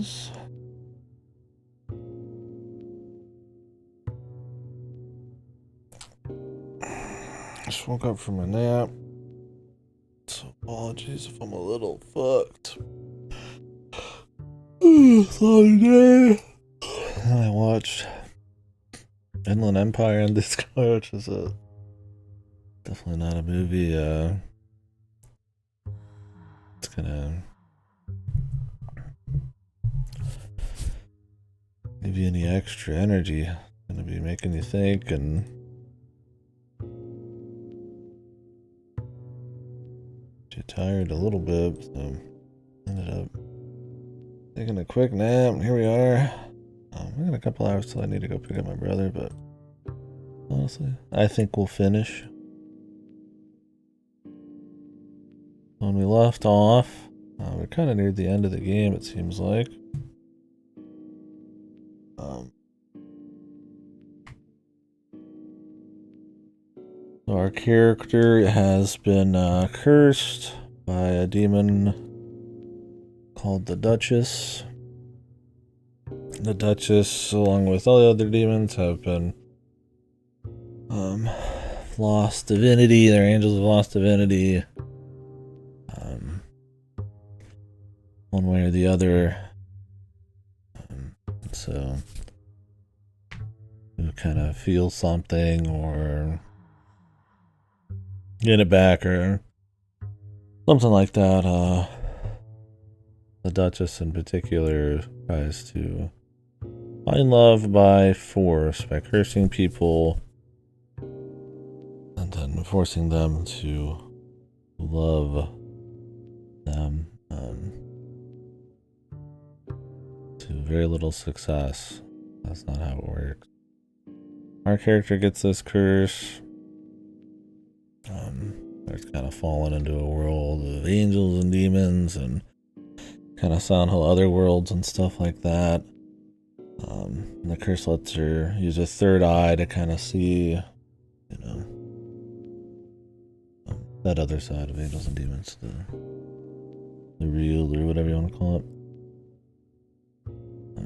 is. Just woke up from a nap. So apologies if I'm a little fucked. Sorry, day. I watched Inland Empire on Discord, which is definitely not a movie. It's gonna give you any extra energy. It's gonna be making you think and get tired a little bit. So ended up taking a quick nap. And here we are. I got a couple hours till I need to go pick up my brother, but honestly, I think we'll finish. When we left off, we're kind of near the end of the game, it seems like. So our character has been cursed by a demon called the Duchess. The Duchess, along with all the other demons, have been lost divinity. They're angels of lost divinity. One way or the other. So you kind of feel something or get it back or something like that. The Duchess in particular tries to find love by force, by cursing people and then forcing them to love them to very little success. That's not how it works. Our character gets this curse. There's kind of fallen into a world of angels and demons and kind of sound whole other worlds and stuff like that. And the curse lets her use a third eye to kind of see, that other side of angels and demons, the real or whatever you want to call it.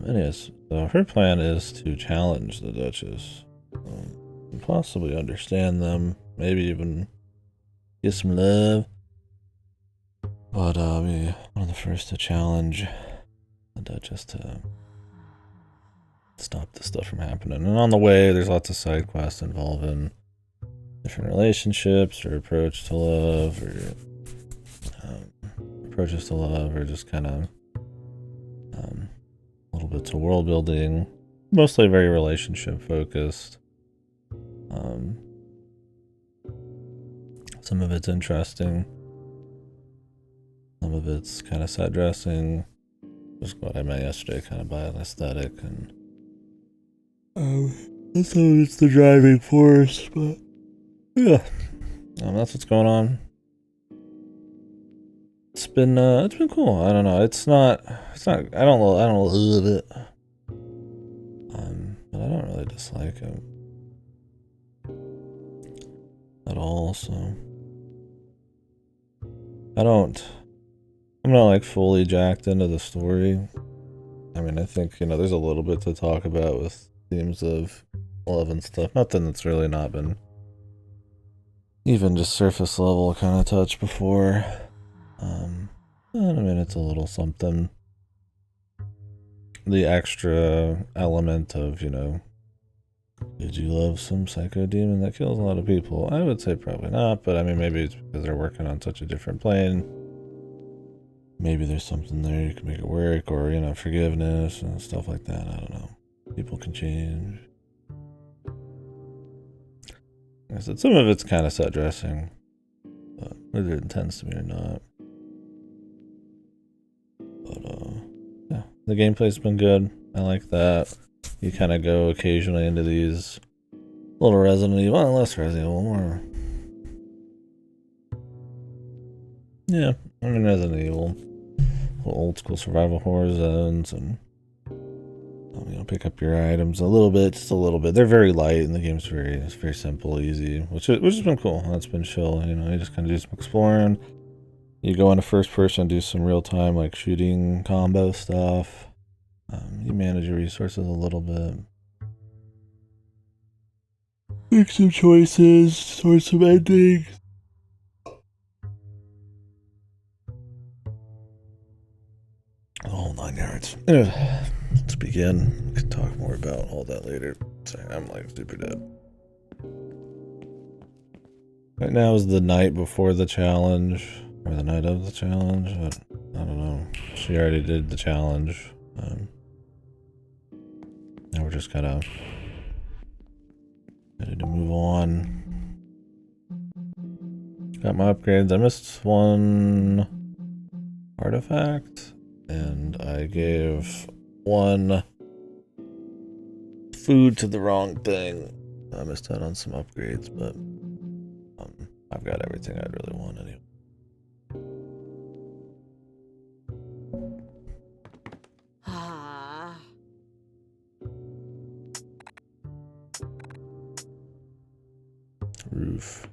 Anyways, so her plan is to challenge the Duchess, and possibly understand them, maybe even get some love. But be one of the first to challenge the Duchess to stop this stuff from happening. And on the way, there's lots of side quests involving different relationships or approach to love or approaches to love or just kind of a little bit to world building, mostly very relationship focused. Some of it's interesting, some of it's kind of set dressing, just what I meant yesterday, kind of by an aesthetic, and some of it's the driving force, but yeah, that's what's going on. It's been cool. I don't know. It's not. I don't love it. But I don't really dislike it at all. So I'm not like fully jacked into the story. I mean, I think there's a little bit to talk about with themes of love and stuff. Nothing that's really not been even just surface level kind of touched before. I mean, it's a little something. The extra element of, did you love some psycho demon that kills a lot of people? I would say probably not, but I mean, maybe it's because they're working on such a different plane. Maybe there's something there you can make it work, or, forgiveness and stuff like that. I don't know. People can change. Like I said, some of it's kind of set dressing, but whether it intends to be or not. But, yeah, the gameplay's been good. I like that. You kind of go occasionally into these little Resident Evil, well, less Resident Evil, more. Yeah, I mean, Resident Evil, old school survival horror zones, and pick up your items a little bit, just a little bit. They're very light, and the game's very simple, easy, which has been cool. That's been chill. You just kind of do some exploring. You go into first person, do some real time like shooting combo stuff. You manage your resources a little bit. Make some choices, sort some endings. The whole 9 yards. Anyway, let's begin. We can talk more about all that later. Sorry, I'm like super dead. Right now is the night before the challenge, or the night of the challenge. I don't know. She already did the challenge. Now we're just kind of ready to move on. Got my upgrades. I missed one artifact, and I gave one food to the wrong thing. I missed out on some upgrades, but I've got everything I'd really want anyway. Roof.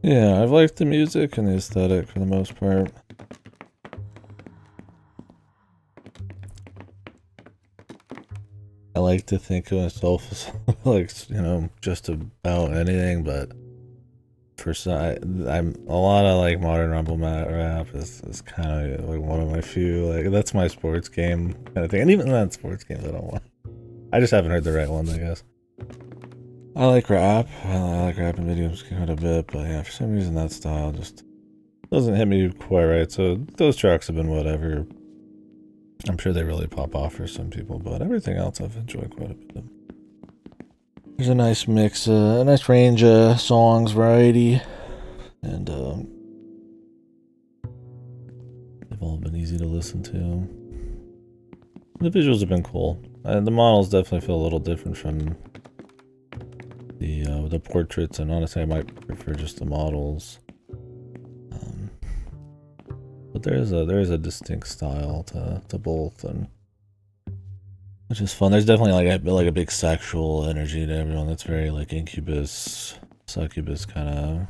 Yeah, I've liked the music and the aesthetic for the most part. I like to think of myself as like, you know, just about anything, but for some, I'm a lot of like modern rumble rap is kind of like one of my few, like that's my sports game kind of thing, and even that sports game I don't want. I just haven't heard the right ones, I guess. I like rap. I like rap and videos quite a bit, but yeah, for some reason that style just doesn't hit me quite right. So those tracks have been whatever. I'm sure they really pop off for some people, but everything else I've enjoyed quite a bit. There's a nice mix, a nice range of songs, variety, and they've all been easy to listen to. The visuals have been cool. The models definitely feel a little different from the portraits, and honestly I might prefer just the models. But there is a distinct style to both, and which is fun. There's definitely like a big sexual energy to everyone. That's very like incubus, succubus kind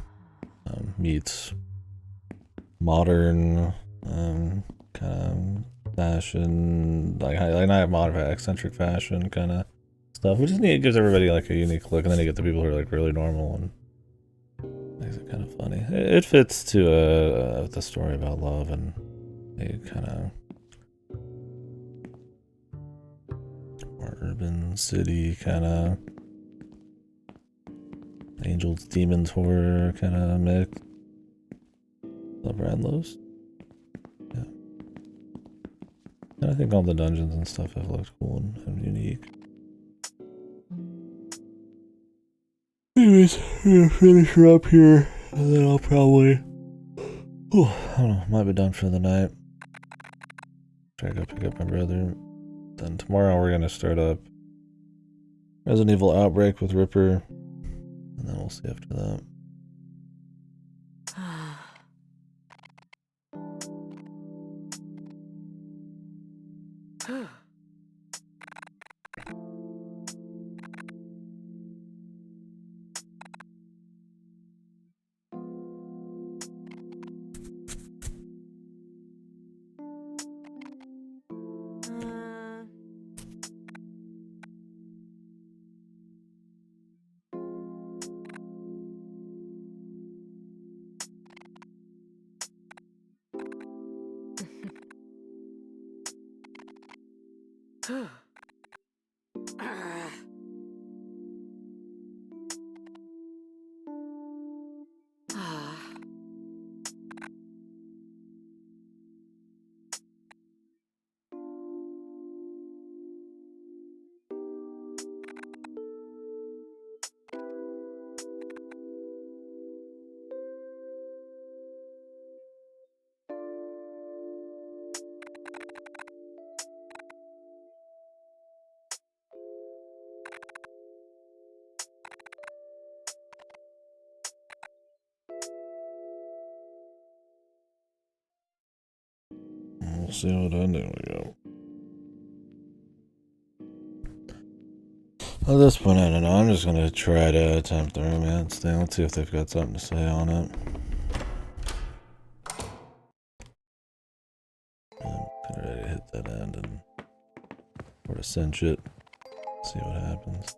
of meets modern kind of fashion, like not modern, eccentric fashion kind of stuff, which is neat. It gives everybody like a unique look, and then you get the people who are like really normal and makes it kind of funny. It fits to the story about love and a kind of more urban city kind of angels, demons, horror kind of mix. Love Radlos. Yeah. And I think all the dungeons and stuff have looked cool and unique. Anyways, I'm gonna finish her up here, and then I'll probably, I don't know, might be done for the night. Try to go pick up my brother. Then tomorrow we're gonna start up Resident Evil Outbreak with Ripper, and then we'll see after that. We'll see what ending we go. At this point, I don't know. I'm just gonna try to attempt the romance thing. Let's see if they've got something to say on it. Kinda ready to hit that end and sort of cinch it. See what happens.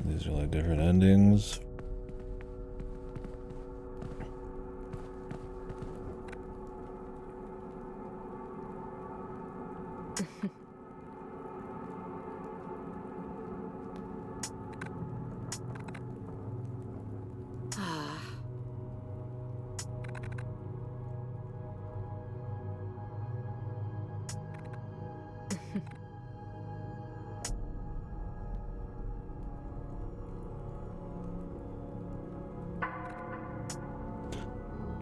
These are like different endings.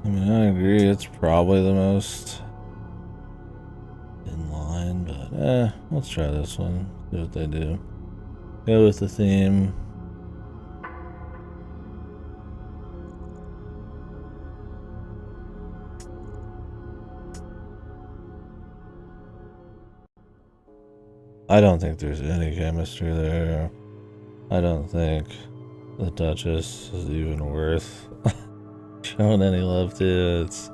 I mean, I agree, it's probably the most in line, but let's try this one. See what they do. Go with the theme. I don't think there's any chemistry there. I don't think the Duchess is even worth showing any love to. It's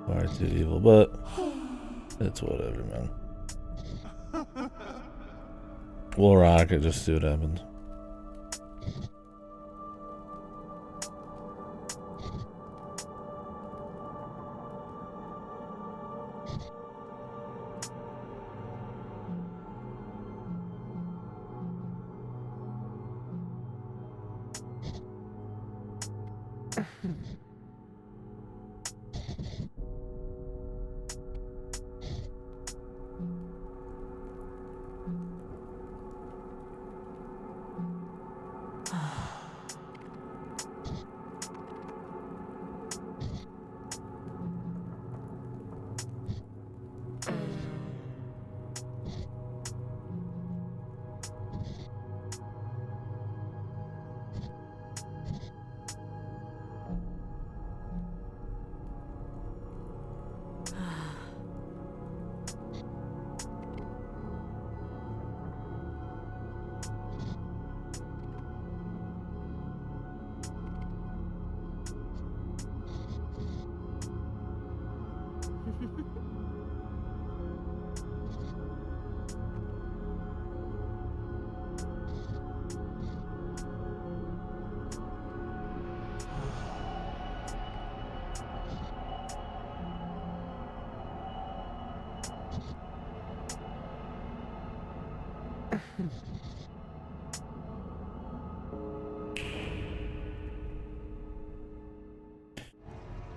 far too evil, but it's whatever, man. We'll rock it, just see what happens.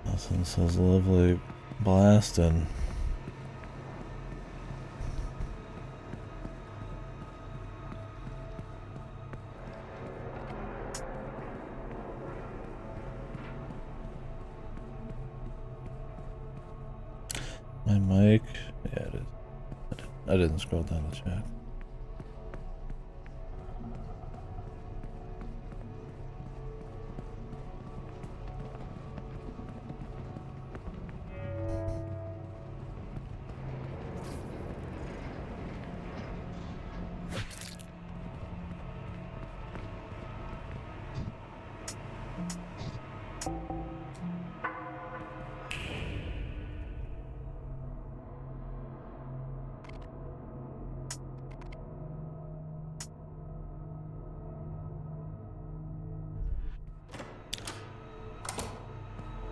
Nothing says lovely blasting. My mic? Yeah, it is. I didn't scroll down to check.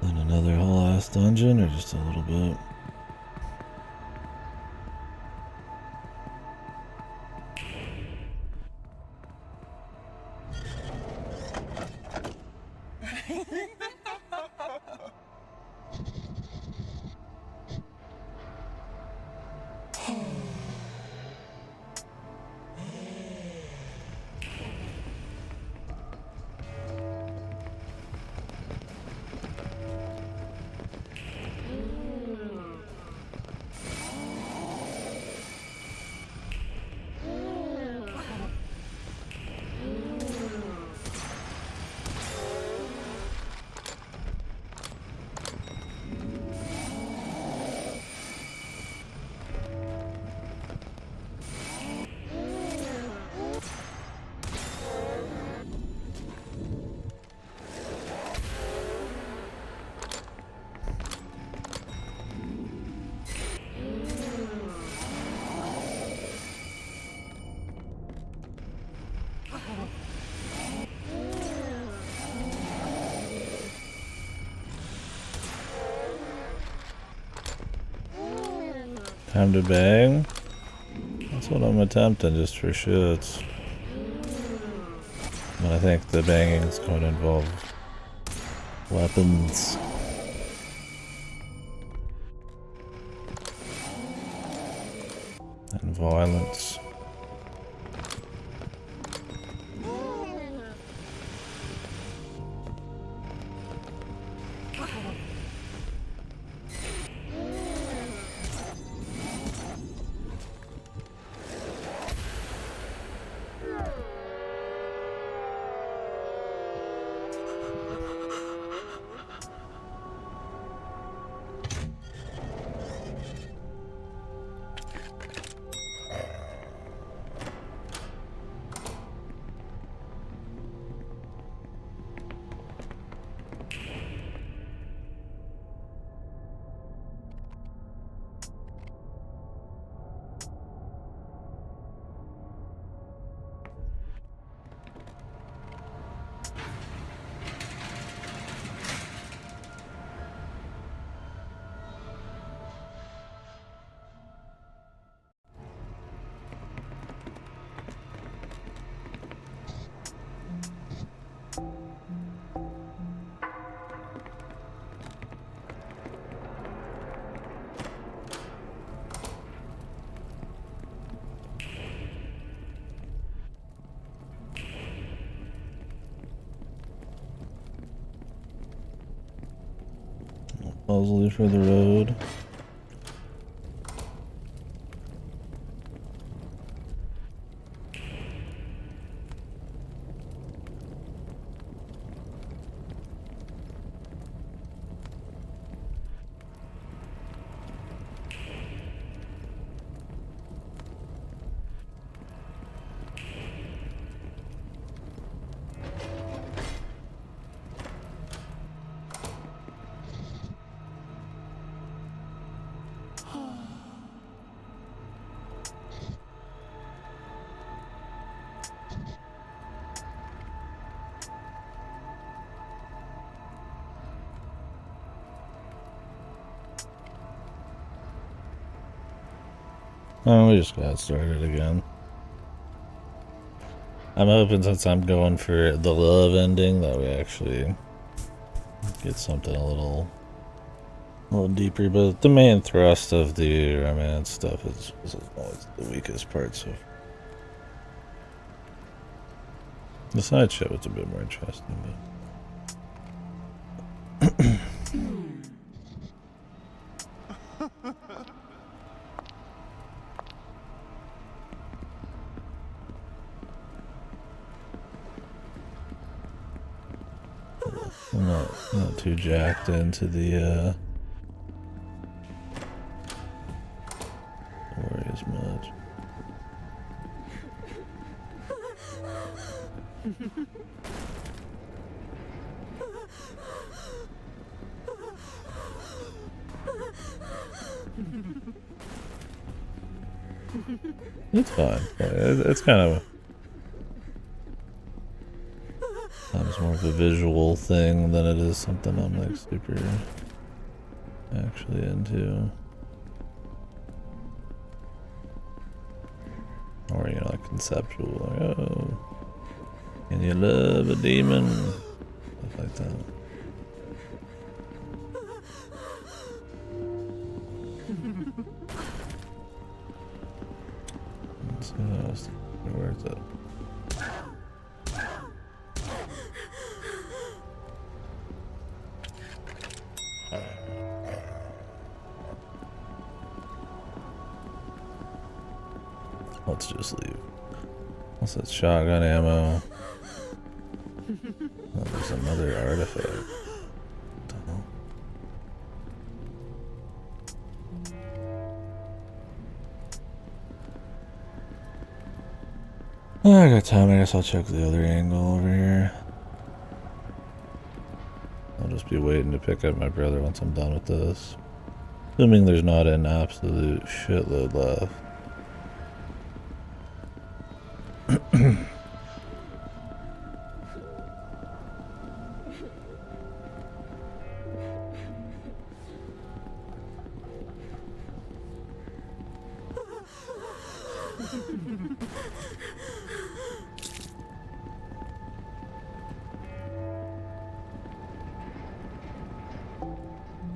Then another whole ass dungeon, or just a little bit? Time to bang? That's what I'm attempting, just for shits. But I think the banging is going to involve weapons. And violence. Puzzle for the road. Oh, we just got started again. I'm hoping, since I'm going for the love ending, that we actually get something a little deeper. But the main thrust of the romance stuff is always the weakest part. So the side shit was a bit more interesting. But I'm not too jacked into the worry as much. It's fine. It's kind of more of a visual thing than it is something I'm like super actually into. Or, you know, like conceptual, like, oh, can you love a demon? Stuff like that. Where's it? Let's just leave. What's that? Shotgun ammo. Oh, there's another artifact. What the hell? Oh, I got time. I guess I'll check the other angle over here. I'll just be waiting to pick up my brother once I'm done with this. Assuming there's not an absolute shitload left.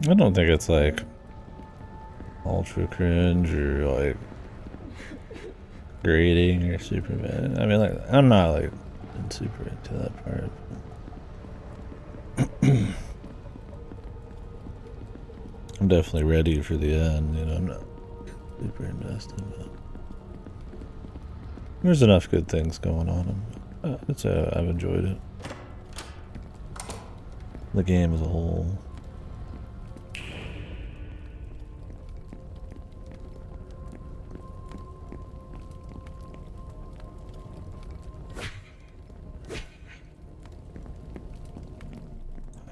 I don't think it's like ultra cringe or like grading or super bad. I mean, like, I'm not like super into that part. I'm definitely ready for the end, you know. I'm not super invested, but there's enough good things going on. I've enjoyed it. The game as a whole.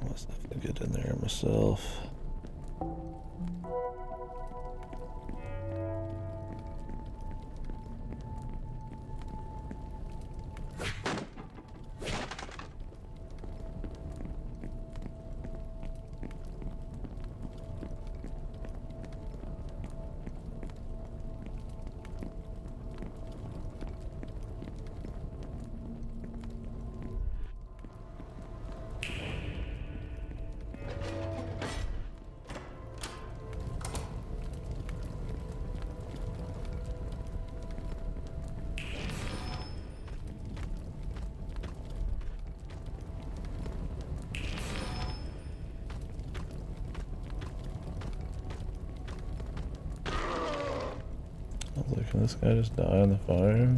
I must have to get in there myself. I was like, can this guy just die in the fire?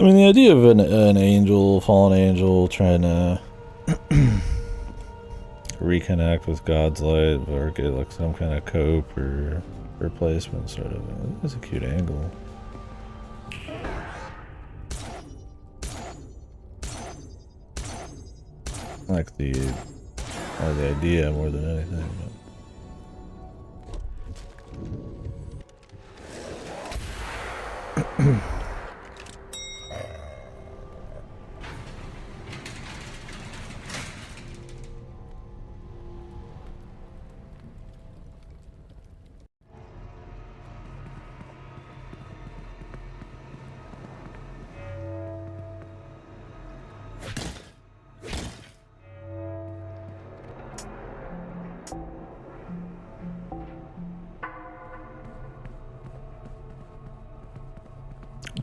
I mean, the idea of an angel, fallen angel, trying to reconnect with God's light or get like some kind of cope or replacement sort of thing. That's a cute angle. I like the idea more than anything. But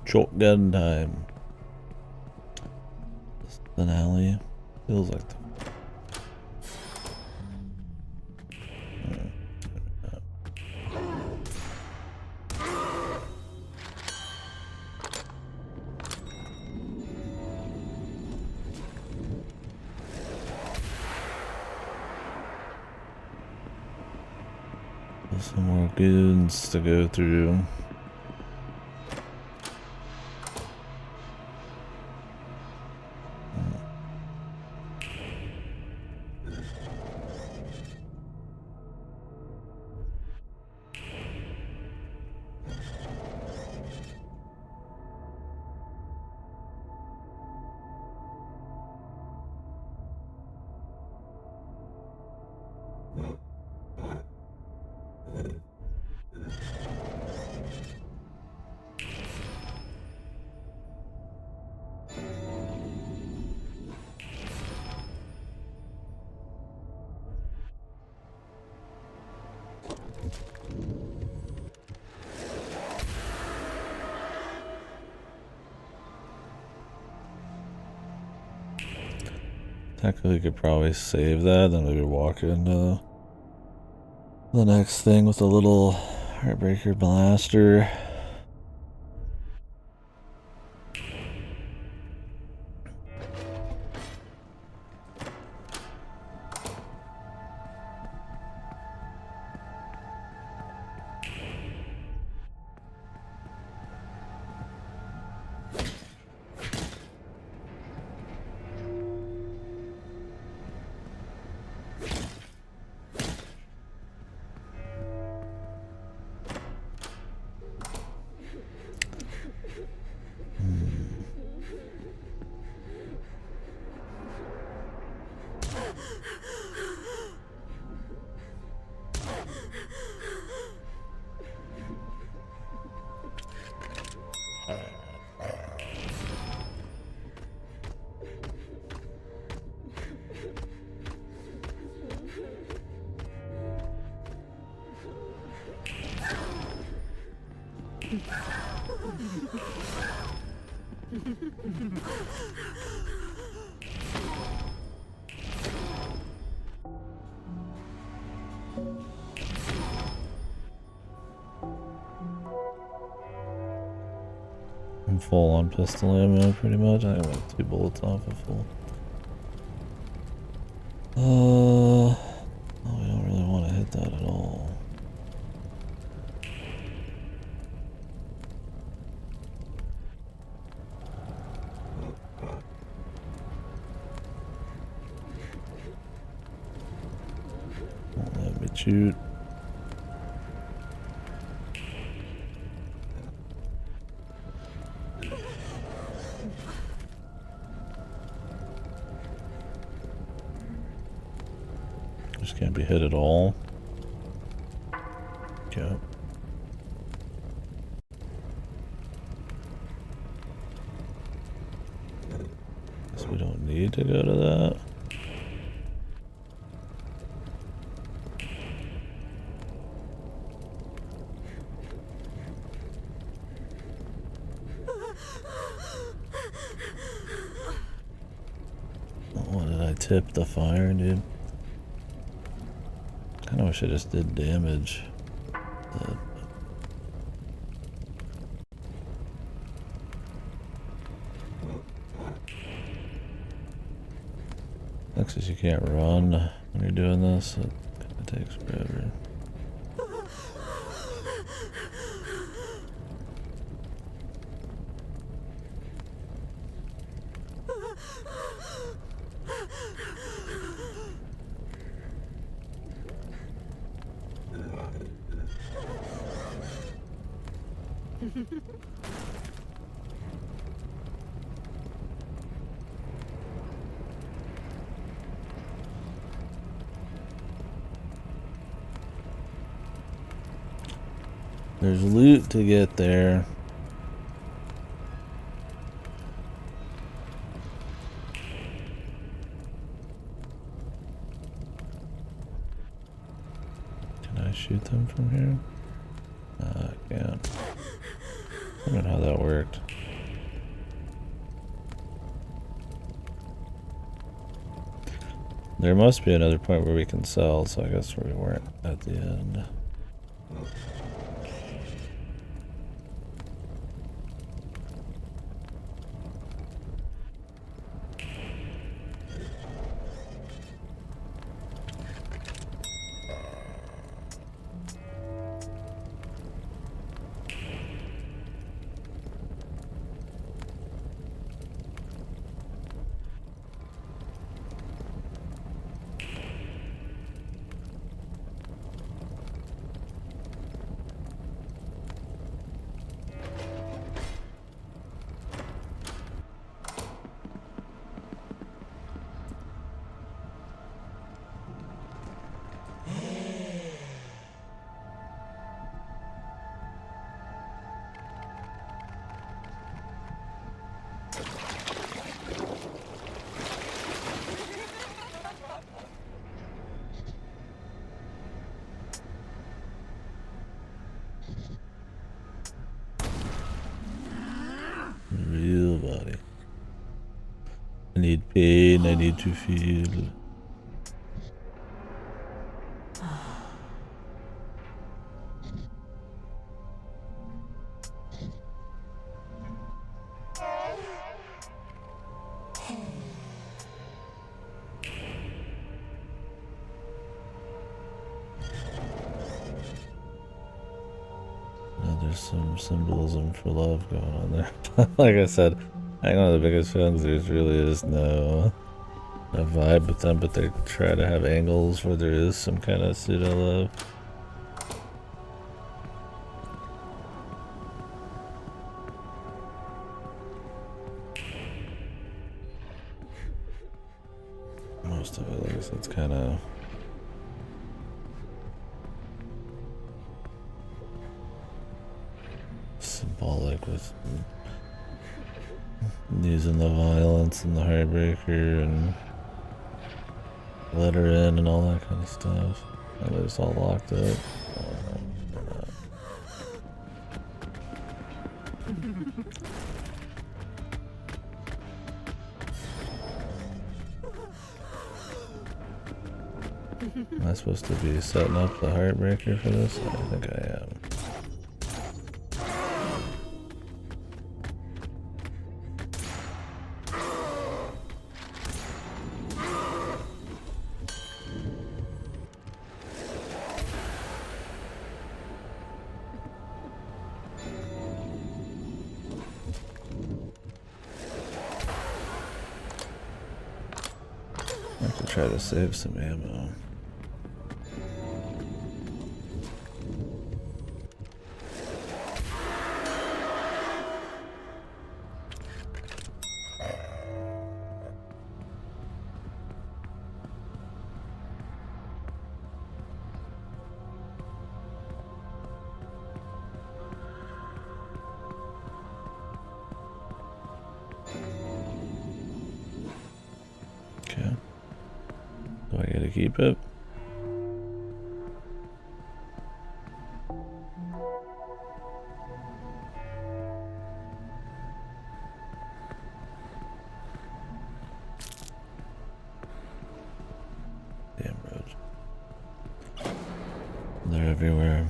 shotgun time. This finale feels like some more goons to go through. Technically, could probably save that, then maybe walk into the next thing with a little Heartbreaker Blaster. I'm full on pistol ammo pretty much. I got 2 bullets off of full. Oh, we don't really want to hit that at all. Won't let me shoot. Just can't be hit at all. Okay. Guess we don't need to go to that. What did I tip the fire, dude? Kinda wish I just did damage. That. sucks is you can't run when you're doing this. It kind of takes forever. There's loot to get there. Can I shoot them from here? I can't. I don't know how that worked. There must be another point where we can sell, so I guess we weren't at the end. Real body. I need pain, I need to feel. There's some symbolism for love going on there. Like I said, I think one of the biggest feelings there really is no vibe with them, but they try to have angles where there is some kind of pseudo love. Most of it, like I said, it's kind of symbolic with using the violence and the heartbreaker and let her in and all that kind of stuff. And they're just all locked up. Am I supposed to be setting up the heartbreaker for this? I think I am. I have to try to save some ammo. Okay. Do I get to keep it? Damn roads. They're everywhere.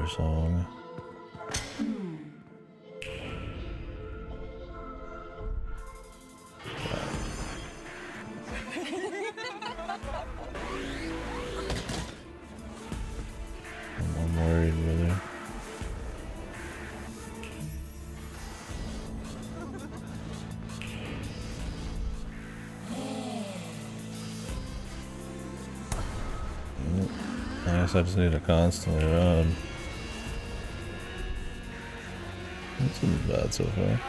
song. I'm worried, really. I guess I just need to constantly run. This isn't bad so far.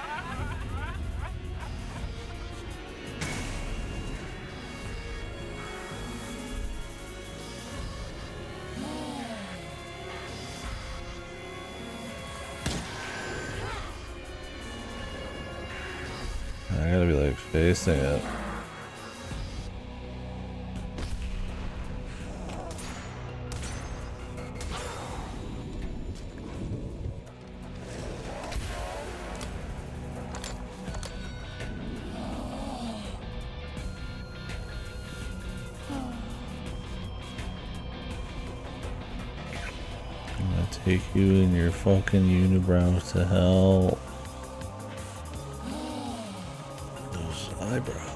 I gotta be like facing it. I'm gonna take you and your fucking unibrows to hell. Those eyebrows.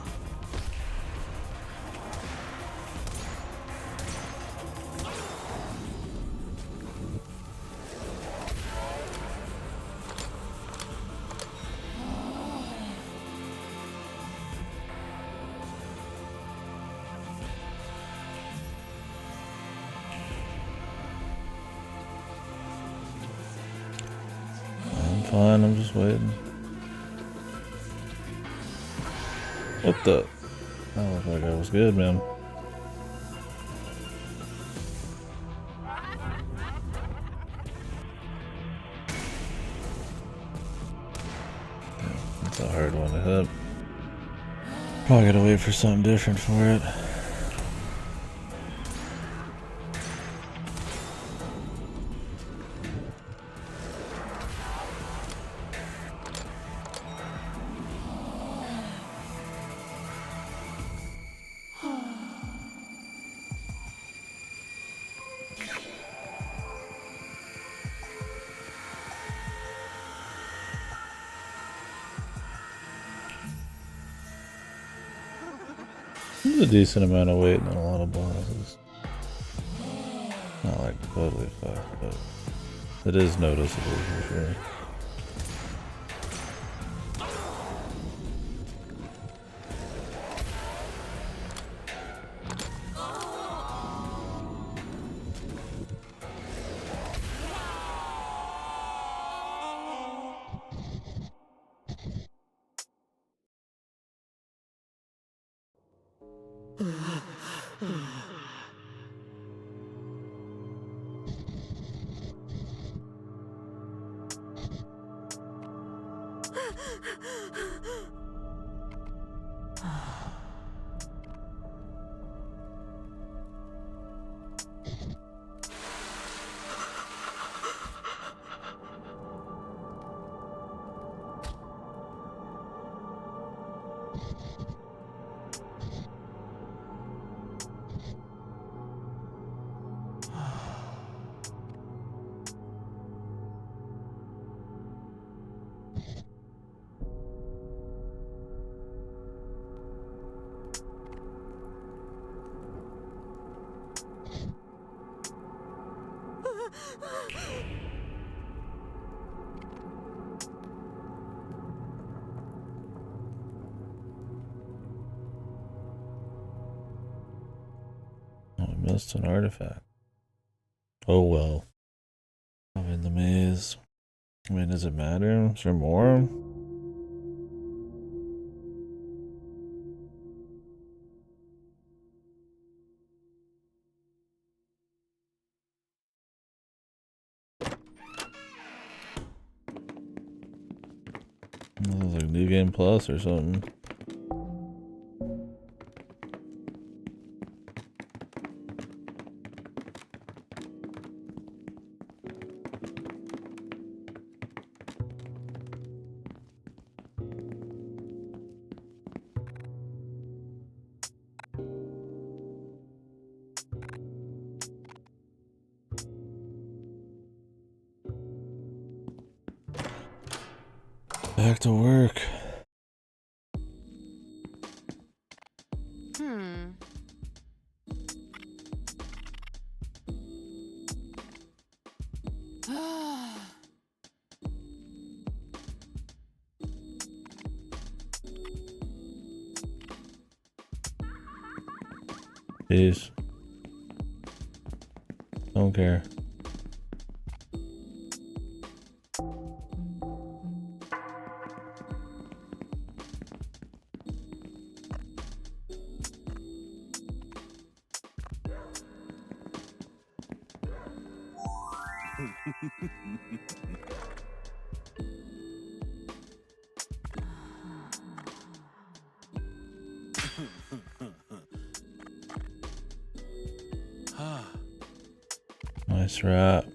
Fine, I'm just waiting. What the? That looked like I was good, man. That's a hard one to hit. Probably gotta wait for something different for it. There's a decent amount of weight and a lot of bosses. Not like totally fucked, but it is noticeable for sure. Oh, I missed an artifact. Oh well. I'm in the maze. I mean, does it matter? Is there more? This is like New Game Plus or something. Back to work. Jeez. Don't care. Nice wrap.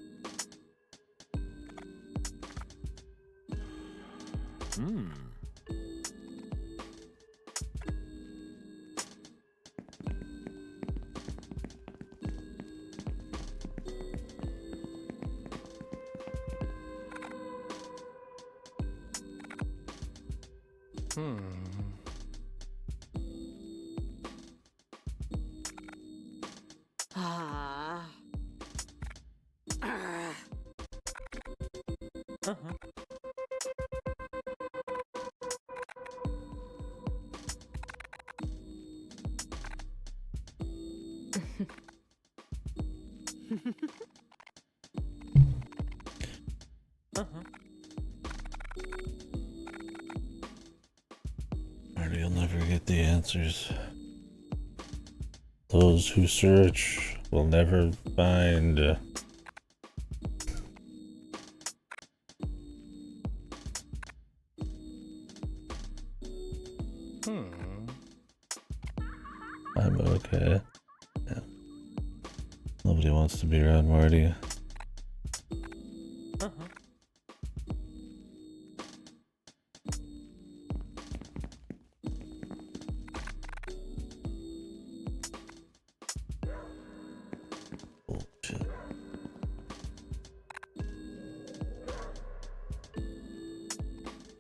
Marty, you'll never get the answers. Those who search will never find. I'm okay. Yeah. Nobody wants to be around Marty. Bullshit.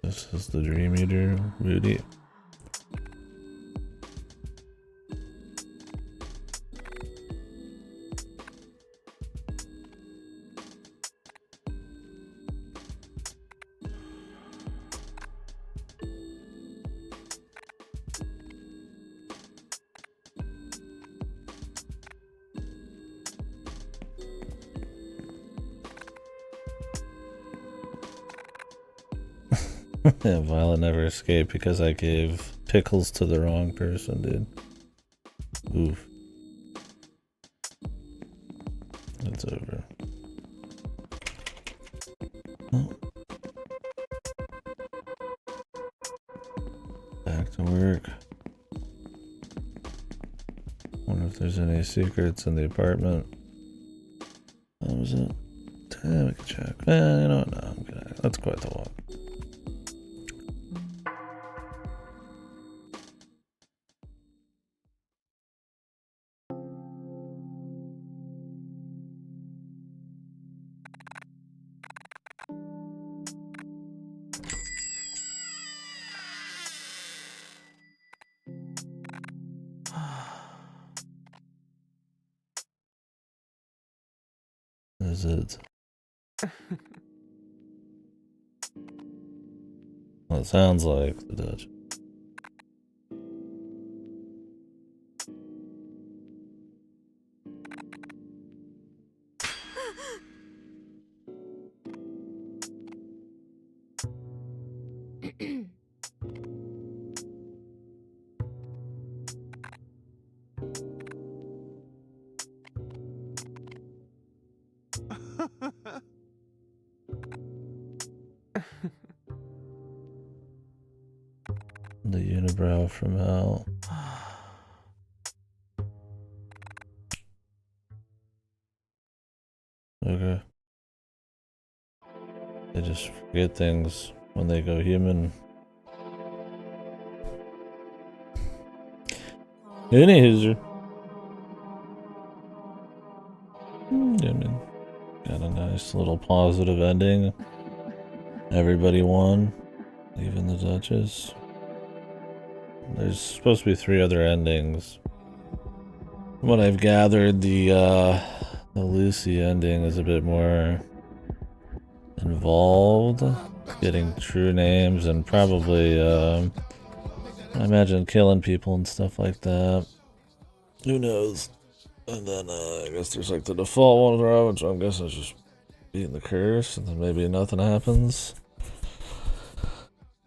This is the Dream Eater, Rudy. Yeah, Violet never escaped because I gave pickles to the wrong person, dude. Oof. It's over. Oh. Back to work. Wonder if there's any secrets in the apartment. What was it? Yeah, we can check. You know what? No, I'm gonna. Let's quit the walk. Is it? Well, it sounds like the Dutch. The unibrow from hell. Okay. They just forget things when they go human. Anywho, I mean, got a nice little positive ending. Everybody won. Even the Duchess. There's supposed to be 3 other endings. From what I've gathered, the Lucy ending is a bit more involved, getting true names and probably, I imagine killing people and stuff like that. Who knows? And then I guess there's like the default one, which I'm guessing is just beating the curse, and then maybe nothing happens.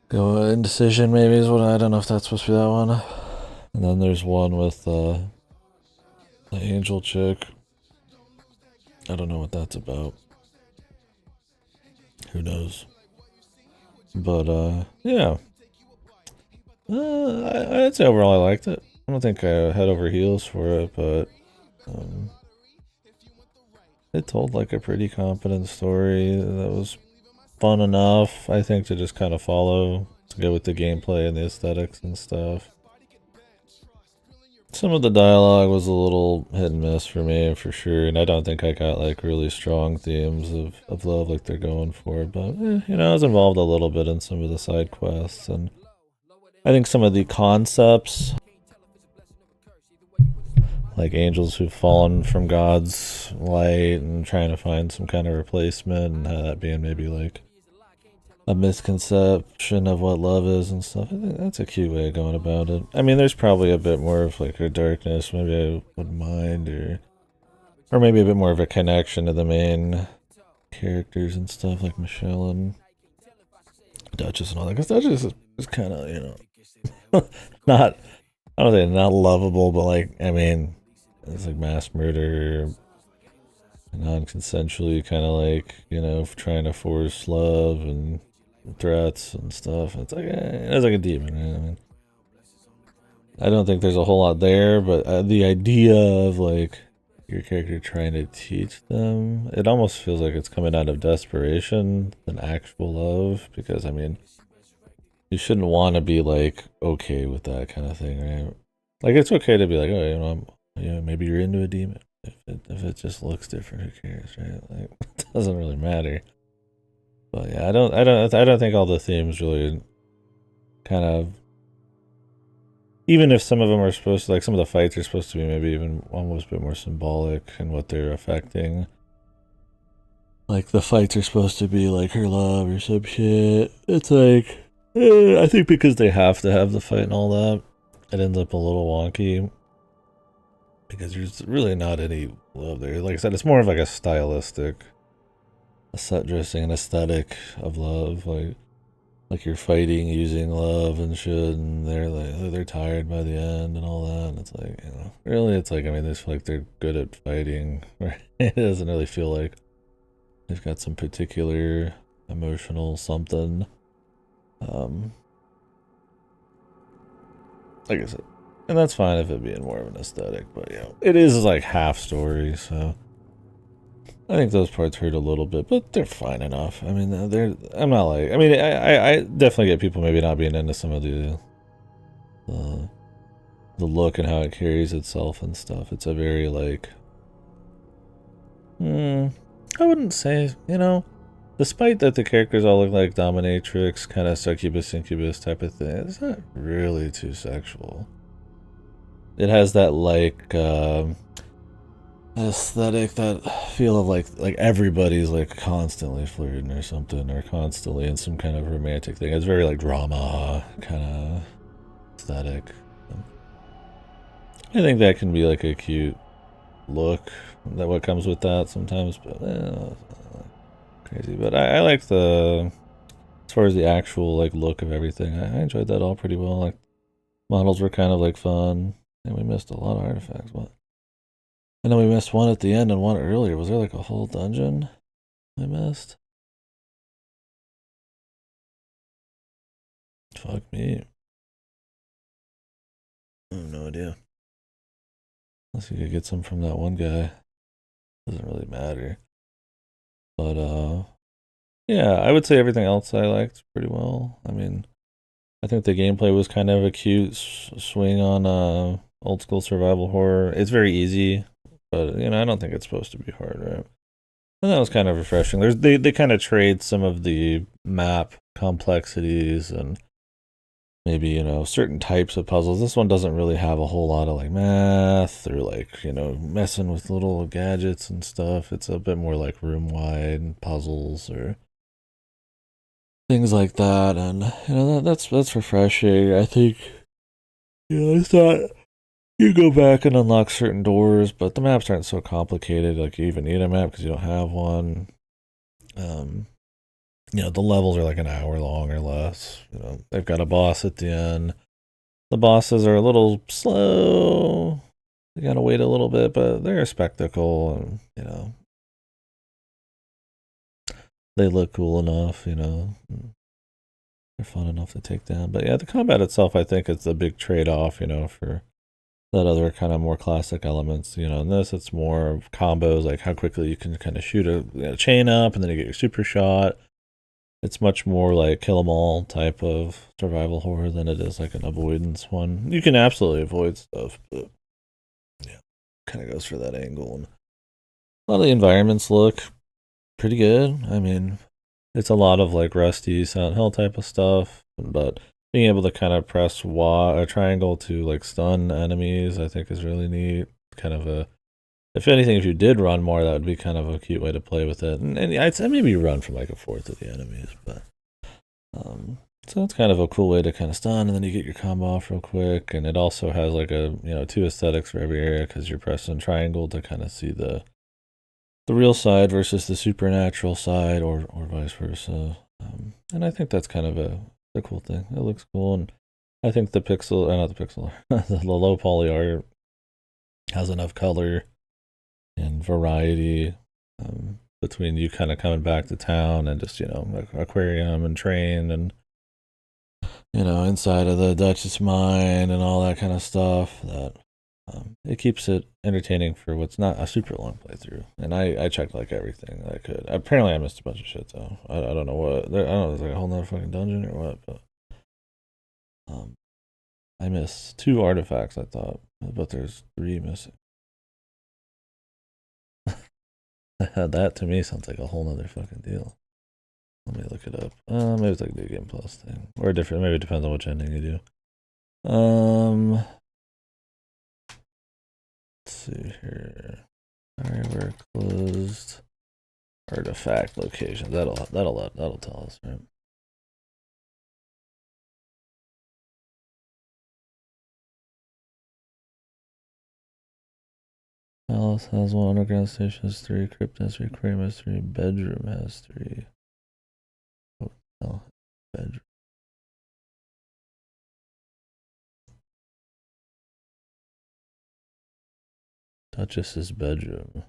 Go indecision maybe is what I don't know if that's supposed to be that one. And then there's one with the angel chick. I don't know what that's about. Who knows? But yeah. I'd say overall I liked it. I don't think I head over heels for it, but it told like a pretty competent story that was fun enough, I think, to just kind of follow, to go with the gameplay and the aesthetics and stuff. Some of the dialogue was a little hit and miss for me, for sure, and I don't think I got like really strong themes of love like they're going for, but you know, I was involved a little bit in some of the side quests, and I think some of the concepts, like angels who've fallen from God's light and trying to find some kind of replacement, and how that being maybe like a misconception of what love is and stuff. I think that's a cute way of going about it. I mean, there's probably a bit more of like a darkness, maybe I wouldn't mind, or maybe a bit more of a connection to the main characters and stuff, like Michelle and Duchess and all that. Because Duchess is kind of, you know, not, I don't say not lovable, but like, I mean, it's like mass murder, non-consensually, kind of like, you know, trying to force love and threats and stuff. It's like, it's like a demon, right? I mean, I don't think there's a whole lot there, but the idea of like your character trying to teach them, it almost feels like it's coming out of desperation than actual love, because I mean, you shouldn't want to be like okay with that kind of thing, right? Like it's okay to be like, oh, you know, maybe you're into a demon. If it just looks different, who cares, right? Like it doesn't really matter. But yeah, I don't think all the themes really kind of, even if some of them are supposed to, like some of the fights are supposed to be maybe even almost a bit more symbolic in what they're affecting. Like the fights are supposed to be like her love or some shit. It's like, I think because they have to have the fight and all that, it ends up a little wonky. Because there's really not any love there. Like I said, it's more of like a stylistic, a set dressing, an aesthetic of love. Like you're fighting using love and shit, and they're tired by the end and all that. And it's like, you know, really, it's like, I mean, they feel like they're good at fighting. Right? It doesn't really feel like they've got some particular emotional something. Like I said, and that's fine if it being more of an aesthetic, but you know, it is like half story, so I think those parts hurt a little bit, but they're fine enough. I mean, I'm not like, I mean, I definitely get people maybe not being into some of the look and how it carries itself and stuff. It's a very like, I wouldn't say, you know, despite that the characters all look like dominatrix, kind of succubus, incubus type of thing, it's not really too sexual. It has that like aesthetic, that feel of like everybody's like constantly flirting or something, or constantly in some kind of romantic thing. It's very like drama kind of aesthetic. I think that can be like a cute look, that what comes with that sometimes, but crazy. But I like the, as far as the actual like look of everything, I enjoyed that all pretty well. Like models were kind of like fun, and we missed a lot of artifacts, but I know we missed one at the end and one earlier. Was there like a whole dungeon I missed? Fuck me. I have no idea. Unless you could get some from that one guy. Doesn't really matter. But yeah, I would say everything else I liked pretty well. I mean, I think the gameplay was kind of a cute swing on old school survival horror. It's very easy, but you know, I don't think it's supposed to be hard, right? And that was kind of refreshing. They kind of trade some of the map complexities and maybe, you know, certain types of puzzles. This one doesn't really have a whole lot of like math or like, you know, messing with little gadgets and stuff. It's a bit more like room wide puzzles or things like that. And you know, that's refreshing. I think, you know, I thought you go back and unlock certain doors, but the maps aren't so complicated. Like you even need a map because you don't have one. Um, you know, the levels are like an hour long or less. You know, they've got a boss at the end. The bosses are a little slow. You gotta wait a little bit, but they're a spectacle, and you know, they look cool enough. You know, they're fun enough to take down. But yeah, the combat itself, I think, is the big trade-off. You know, for that other kind of more classic elements. You know, in this, it's more of combos, like how quickly you can kind of shoot a chain up, and then you get your super shot. It's much more like kill 'em all type of survival horror than it is like an avoidance one. You can absolutely avoid stuff, but yeah, kind of goes for that angle. And a lot of the environments look pretty good. I mean, it's a lot of like Rusty, Silent Hill type of stuff, but being able to kind of press a triangle to like stun enemies, I think is really neat. Kind of a, if anything, if you did run more, that would be kind of a cute way to play with it. And I'd say maybe run from like a fourth of the enemies, but so it's kind of a cool way to kind of stun, and then you get your combo off real quick. And it also has like a, you know, two aesthetics for every area because you're pressing triangle to kind of see the real side versus the supernatural side, or vice versa. And I think that's kind of a cool thing. It looks cool, and I think the pixel, not the pixel, the low poly art has enough color and variety between you kind of coming back to town and just, you know, aquarium and train and, you know, inside of the Duchess mine and all that kind of stuff, that it keeps it entertaining for what's not a super long playthrough. And I checked like everything that I could. Apparently I missed a bunch of shit though. I don't know what, I don't know, there's like a whole nother fucking dungeon or what, but I missed 2 artifacts, I thought, but there's 3 missing. That to me sounds like a whole nother fucking deal. Let me look it up. Maybe it's like a New Game Plus thing, or different. Maybe it depends on which ending you do. Let's see here. Alright, we're closed. Artifact location. That'll tell us, right? Palace has 1, underground station has 3, crypt has 3, aquarium has 3, bedroom has 3. Hotel bedroom. Duchess's bedroom.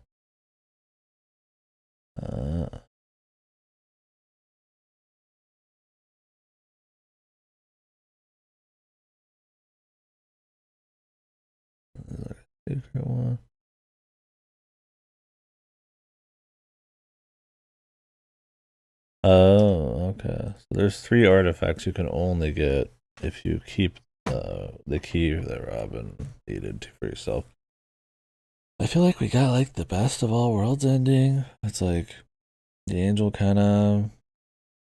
Secret one. Oh, okay. So there's 3 artifacts you can only get if you keep the key that Robin needed for yourself. I feel like we got like the best of all worlds ending. It's like the angel kind of,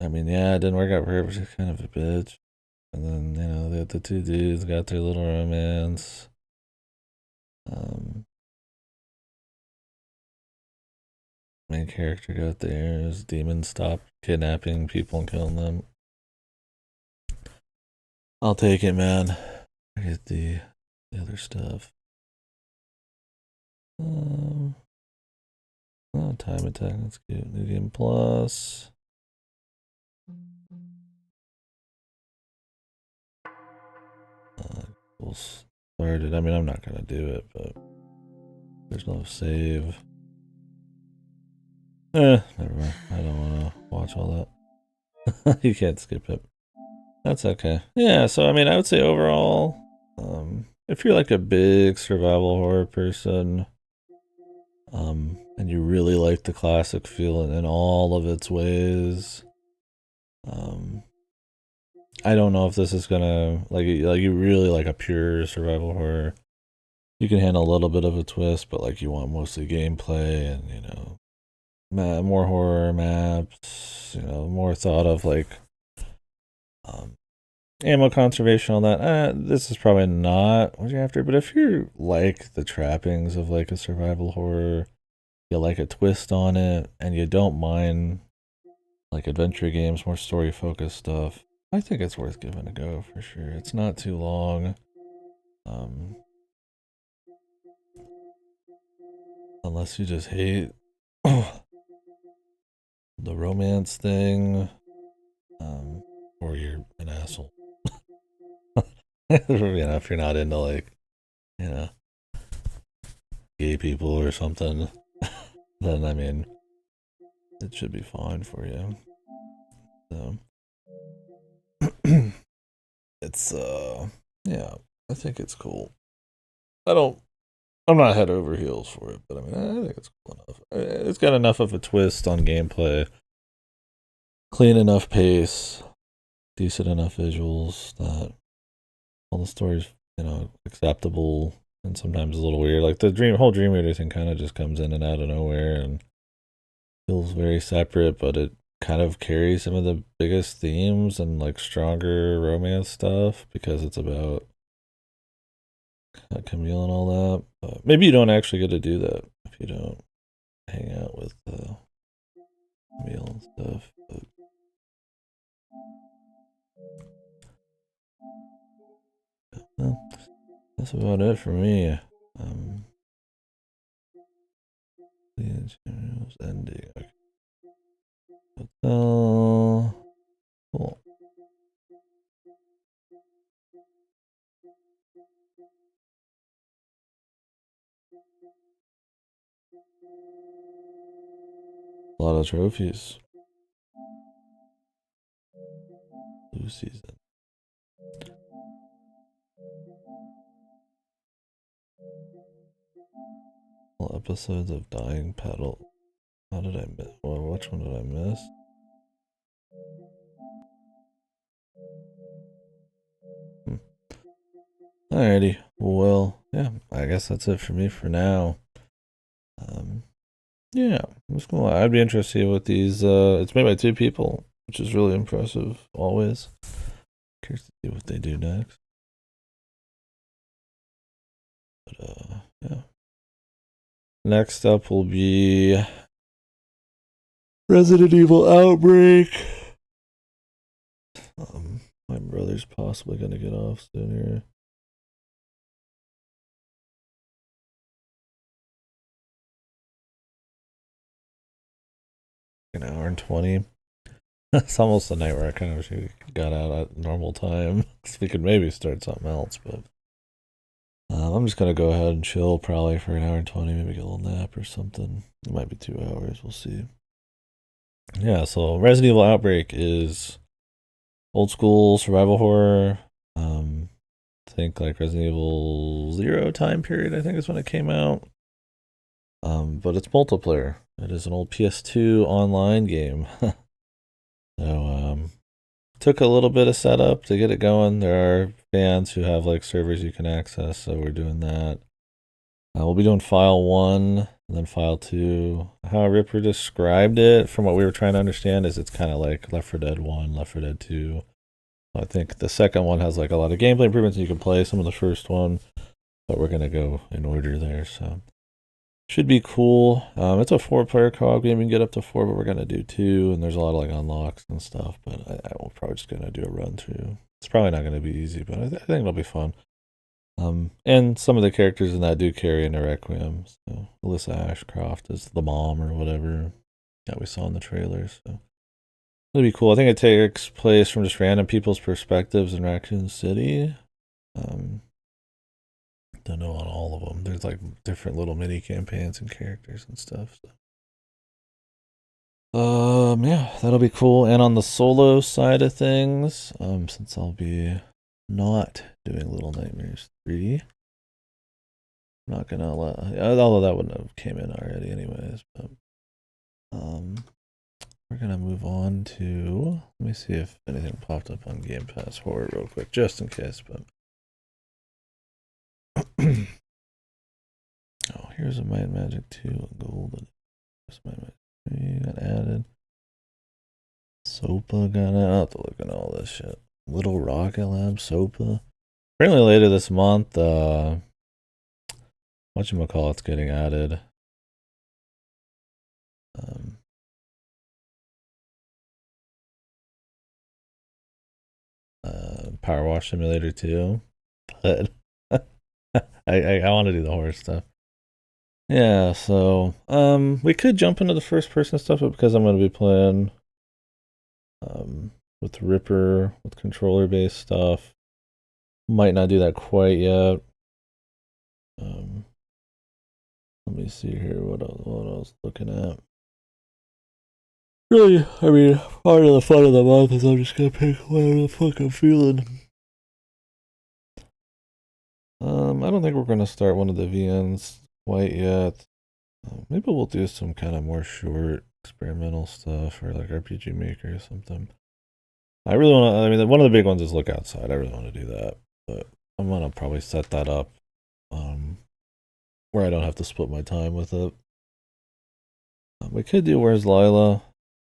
I mean, yeah, it didn't work out for her, but she's kind of a bitch. And then, you know, the 2 dudes got their little romance. Main character got theirs. Demons stopped kidnapping people and killing them. I'll take it, man. I get the other stuff. Oh, time attack. That's cute. New Game Plus. We'll start it. I mean, I'm not gonna do it, but there's no save. Never mind. I don't want to watch all that. You can't skip it. That's okay. Yeah, so I mean, I would say overall, if you're like a big survival horror person, and you really like the classic feel in all of its ways, I don't know if this is gonna like you really like a pure survival horror. You can handle a little bit of a twist, but like you want mostly gameplay and, you know, more horror maps, you know, more thought of like Ammo conservation, all that. This is probably not what you're after, but if you like the trappings of like a survival horror, you like a twist on it, and you don't mind like adventure games, more story focused stuff, I think it's worth giving a go for sure. It's not too long. Um, unless you just hate the romance thing, or you're an asshole. If you're not into like, you know, gay people or something, then I mean, it should be fine for you. So, it's yeah, I think it's cool. I'm not head over heels for it, but I mean, I think it's cool enough. It's got enough of a twist on gameplay, clean enough pace, decent enough visuals that all the stories, acceptable and sometimes a little weird. Like the whole Dream Eater thing kind of just comes in and out of nowhere and feels very separate, but it kind of carries some of the biggest themes and like stronger romance stuff because it's about Camille and all that. But maybe you don't actually get to do that if you don't hang out with Camille and stuff. But well, that's about it for me. The ending. Okay. Hotel. Cool. A lot of trophies. Blue season. All episodes of Dying Petal. How did I miss? Well, which one did I miss? Alrighty. Well, yeah, I guess that's it for me for now. Yeah, it's cool. I'd be interested to see what these. It's made by two people, which is really impressive. Always curious to see what they do next. But yeah. Next up will be Resident Evil Outbreak. My brother's possibly gonna get off soon here. An hour and 20. It's almost the night where I kind of wish we got out at normal time. So we could maybe start something else, but I'm just gonna go ahead and chill probably for an hour and 20, maybe get a little nap or something. It might be 2 hours, we'll see. Yeah, so Resident Evil Outbreak is old school survival horror. I think like Resident Evil 0 time period, I think is when it came out. But it's multiplayer. It is an old PS2 online game. So took a little bit of setup to get it going. There are fans who have like servers you can access, so we're doing that. We'll be doing file 1 and then file 2. How Ripper described it, from what we were trying to understand, is it's kind of like Left 4 Dead 1, Left 4 Dead 2. I think the second one has like a lot of gameplay improvements you can play some of the first one, but we're gonna go in order there. So should be cool. It's a 4-player co-op game. You can get up to 4, but we're gonna do 2, and there's a lot of like unlocks and stuff. But I will probably just gonna do a run through. It's probably not gonna be easy, but I think it'll be fun. And some of the characters in that do carry into Requiem. So Alyssa Ashcroft is the mom or whatever that we saw in the trailer. So it'll be cool. I think it takes place from just random people's perspectives in Raccoon City. Don't know on all of them. There's like different little mini campaigns and characters and stuff. So. Yeah, that'll be cool. And on the solo side of things, since I'll be not doing Little Nightmares 3, I'm not gonna allow, although that wouldn't have came in already anyways, but we're gonna move on to, let me see if anything popped up on Game Pass Horror real quick, just in case, but oh, here's a Might and Magic 2 Golden. Here's Might and Magic 3 got added. Sopa got it. I'll have to look at all this shit. Little Rocket Lab, Sopa. Apparently later this month, whatchamacallit's getting added. Power Wash Simulator 2. But I want to do the horror stuff. Yeah, so we could jump into the first person stuff, but because I'm gonna be playing with Ripper with controller based stuff, might not do that quite yet. Let me see here what I was looking at. Really, I mean, part of the fun of the month is I'm just gonna pick whatever the fuck I'm feeling. I don't think we're gonna start one of the VNs quite yet. Maybe we'll do some kind of more short experimental stuff or like RPG Maker or something. I really want to. I mean, one of the big ones is Look Outside. I really want to do that, but I'm gonna probably set that up where I don't have to split my time with it. We could do Where's Lila.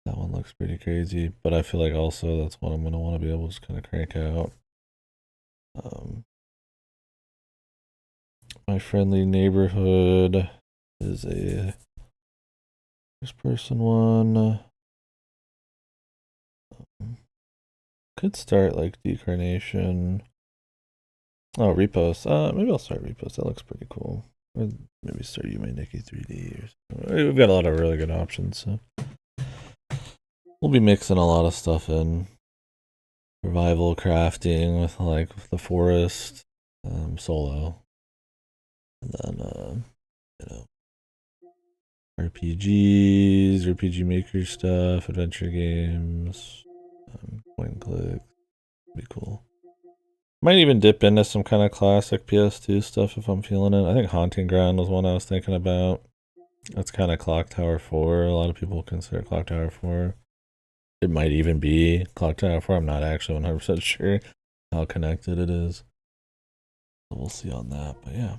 That one looks pretty crazy, but I feel like also that's what I'm gonna want to be able to just kind of crank out. My Friendly Neighborhood is a first person one. Could start like Decarnation. Oh, Repost. Maybe I'll start Repost. That looks pretty cool. Or maybe start You My Nikki 3D or something. We've got a lot of really good options, so we'll be mixing a lot of stuff in. Survival crafting with like the forest, solo. And then RPGs, RPG Maker stuff, adventure games, point and click. Be cool. Might even dip into some kind of classic PS2 stuff if I'm feeling it. I think Haunting Ground was one I was thinking about. That's kind of Clock Tower 4. A lot of people consider Clock Tower 4. It might even be Clock Tower 4. I'm not actually 100% sure how connected it is. So we'll see on that. But yeah.